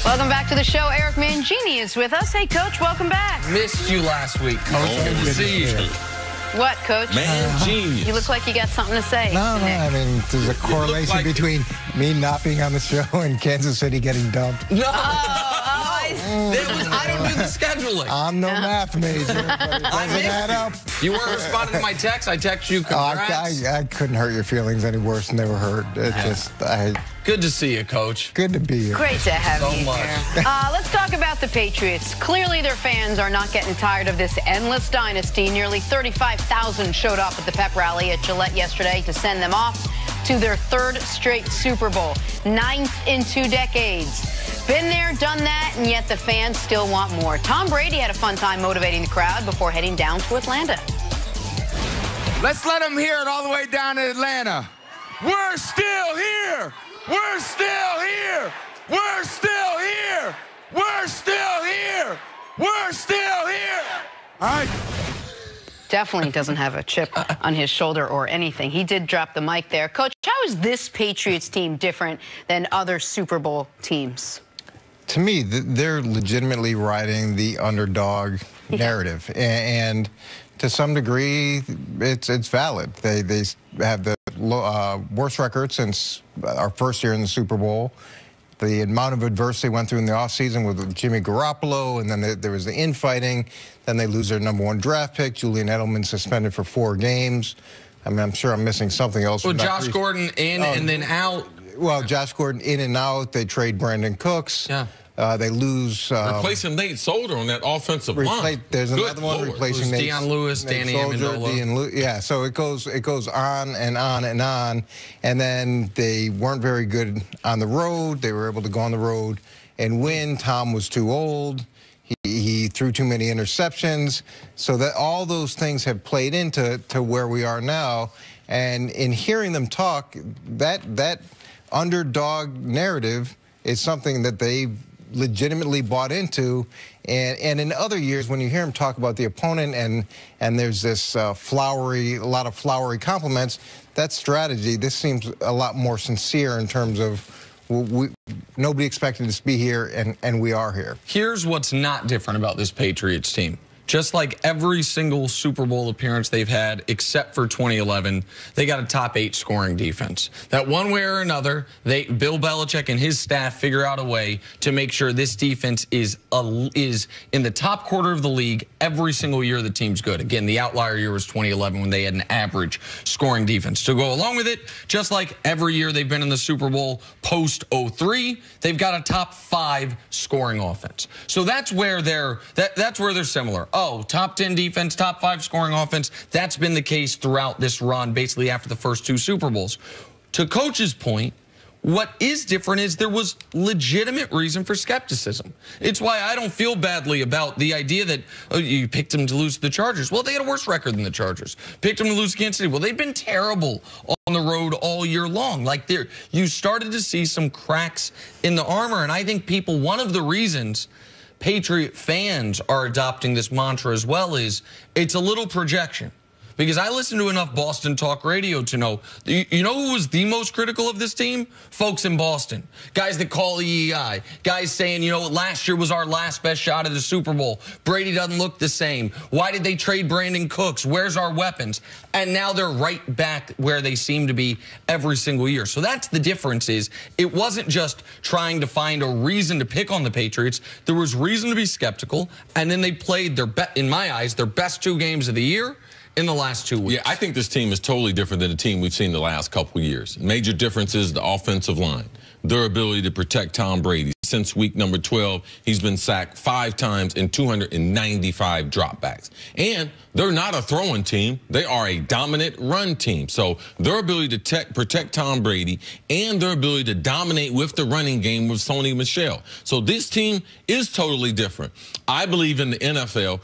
Welcome back to the show. Eric Mangini is with us. Hey, Coach, welcome back. Missed you last week, Coach. Good to see you. What, Coach? Mangini. You look like you got something to say. No, I mean, there's a correlation between me not being on the show and Kansas City getting dumped. No. I don't do the scheduling. I'm no math major, but it doesn't add up. You weren't responding to my text. I text you congrats. I couldn't hurt your feelings any worse than they were hurt. Good to see you, Coach. Good to be here. Great to have So you much. here. Let's talk about the Patriots. Clearly, their fans are not getting tired of this endless dynasty. Nearly 35,000 showed up at the pep rally at Gillette yesterday to send them off to their third straight Super Bowl, 9th in 2 decades. Been there, done that, and yet the fans still want more. Tom Brady had a fun time motivating the crowd before heading down to Atlanta. Let's let them hear it all the way down to Atlanta. We're still here. We're still here. We're still here. We're still here. We're still here. All right. Definitely doesn't have a chip on his shoulder or anything. He did drop the mic there. Coach, how is this Patriots team different than other Super Bowl teams? To me, they're legitimately riding the underdog narrative, and to some degree, it's valid. They have the worst record since our first year in the Super Bowl. The amount of adversity went through in the offseason with Jimmy Garoppolo, and then there was the infighting. Then they lose their #1 draft pick. Julian Edelman suspended for 4 games. I mean, I'm sure I'm missing something else. Well, Josh Gordon in and then out. Well, Josh Gordon in and out. They trade Brandon Cooks. Yeah. They lose. Replacing Nate Solder on that offensive line. There's another one replacing Nate. Deion Lewis, Danny Amendola. Yeah, so it goes on and on and on. And then they weren't very good on the road. They were able to go on the road and win. Tom was too old. He threw too many interceptions. So that all those things have played into where we are now. And in hearing them talk, that underdog narrative is something that they've legitimately bought into, and in other years when you hear him talk about the opponent and there's this a lot of flowery compliments, that strategy, this seems a lot more sincere in terms of nobody expected us to be here, and we are here. Here's what's not different about this Patriots team. Just like every single Super Bowl appearance they've had, except for 2011, they got a top 8 scoring defense. That one way or another, Bill Belichick and his staff figure out a way to make sure this defense is in the top quarter of the league every single year the team's good. Again, the outlier year was 2011 when they had an average scoring defense. To go along with it, just like every year they've been in the Super Bowl post 03, they've got a top 5 scoring offense. So that's where they're similar. Oh, top 10 defense, top 5 scoring offense. That's been the case throughout this run, basically after the first 2 Super Bowls. To Coach's point, what is different is there was legitimate reason for skepticism. It's why I don't feel badly about the idea that you picked them to lose to the Chargers. Well, they had a worse record than the Chargers. Picked them to lose to Kansas City. Well, they've been terrible on the road all year long. Like, you started to see some cracks in the armor, and I think one of the reasons Patriot fans are adopting this mantra as well is it's a little projection. Because I listen to enough Boston talk radio to know, you know who was the most critical of this team? Folks in Boston. Guys that call EEI. Guys saying, you know, last year was our last best shot at the Super Bowl. Brady doesn't look the same. Why did they trade Brandon Cooks? Where's our weapons? And now they're right back where they seem to be every single year. So that's the difference is it wasn't just trying to find a reason to pick on the Patriots. There was reason to be skeptical, and then they played in my eyes, their best 2 games of the year in the last 2 weeks. Yeah, I think this team is totally different than the team we've seen the last couple of years. Major difference is the offensive line, their ability to protect Tom Brady. Since week number 12, he's been sacked 5 times and 295 dropbacks. And they're not a throwing team. They are a dominant run team. So their ability to protect Tom Brady and their ability to dominate with the running game with Sony Michel. So this team is totally different. I believe in the NFL,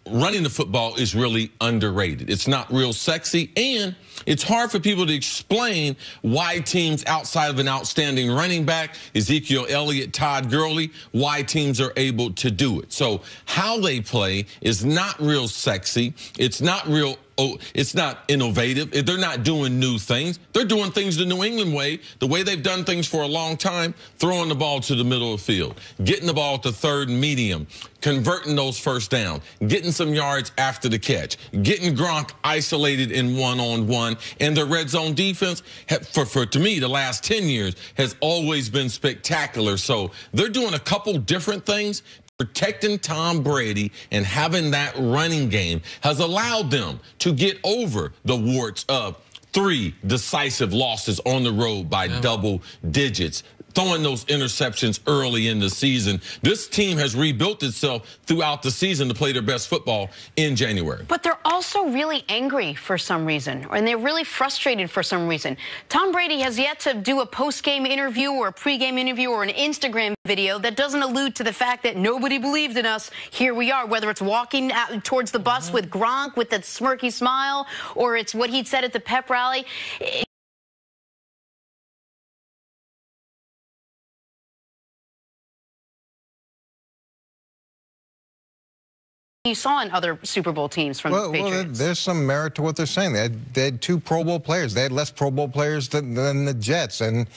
running the football is really underrated. It's not real sexy, and it's hard for people to explain why teams outside of an outstanding running back, Ezekiel Elliott, Todd Gurley, why teams are able to do it. So how they play is not real sexy. It's not real it's not innovative. They're not doing new things. They're doing things the New England way, the way they've done things for a long time, throwing the ball to the middle of the field, getting the ball to third and medium, converting those first down, getting some yards after the catch, getting Gronk isolated in one-on-one, and the red zone defense, to me, the last 10 years has always been spectacular. So they're doing a couple different things. Protecting Tom Brady and having that running game has allowed them to get over the warts of 3 decisive losses on the road by double digits, throwing those interceptions early in the season. This team has rebuilt itself throughout the season to play their best football in January. But they're also really angry for some reason, and they're really frustrated for some reason. Tom Brady has yet to do a post-game interview or a pre-game interview or an Instagram video that doesn't allude to the fact that nobody believed in us. Here we are, whether it's walking out towards the bus with Gronk with that smirky smile, or it's what he'd said at the pep rally. You saw in other Super Bowl teams from the Patriots. Well, there's some merit to what they're saying. They had 2 Pro Bowl players. They had less Pro Bowl players than the Jets. And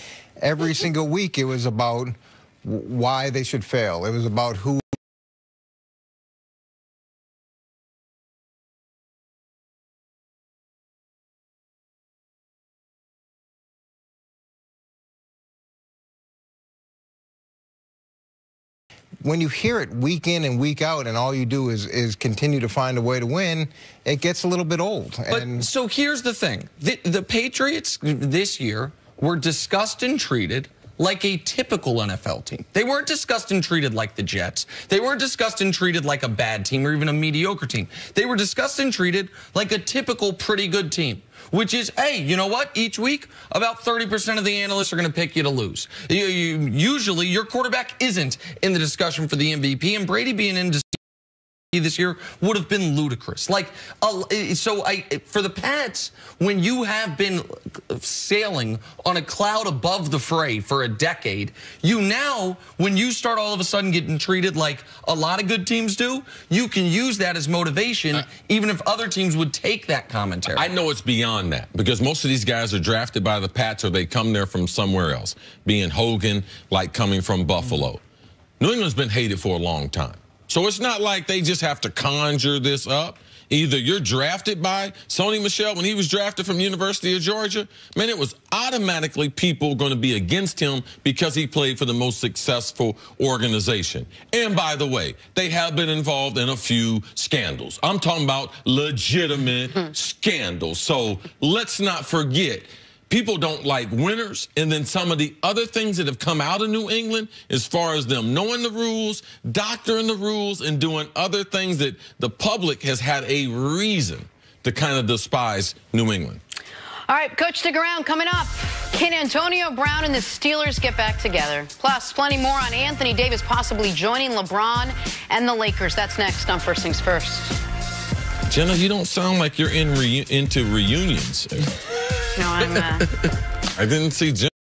every single week it was about why they should fail. It was about who. When you hear it week in and week out and all you do is continue to find a way to win, it gets a little bit old. But so here's the thing. The Patriots this year were discussed and treated like a typical NFL team. They weren't discussed and treated like the Jets. They weren't discussed and treated like a bad team or even a mediocre team. They were discussed and treated like a typical pretty good team, which is, hey, you know what? Each week, about 30% of the analysts are going to pick you to lose. Usually, your quarterback isn't in the discussion for the MVP, and Brady being in this year would have been ludicrous. For the Pats, when you have been sailing on a cloud above the fray for a decade, when you start all of a sudden getting treated like a lot of good teams do, you can use that as motivation, even if other teams would take that commentary. I know it's beyond that, because most of these guys are drafted by the Pats or they come there from somewhere else, being Hogan, like coming from Buffalo. New England's been hated for a long time. So it's not like they just have to conjure this up. Either you're drafted by Sony Michel when he was drafted from University of Georgia. Man, it was automatically people going to be against him because he played for the most successful organization. And by the way, they have been involved in a few scandals. I'm talking about legitimate scandals. So let's not forget, people don't like winners, and then some of the other things that have come out of New England as far as them knowing the rules, doctoring the rules, and doing other things that the public has had a reason to kind of despise New England. All right, Coach, stick around. Coming up, can Antonio Brown and the Steelers get back together? Plus, plenty more on Anthony Davis possibly joining LeBron and the Lakers. That's next on First Things First. Jenna, you don't sound like you're into reunions. No, I'm I didn't see Jenna.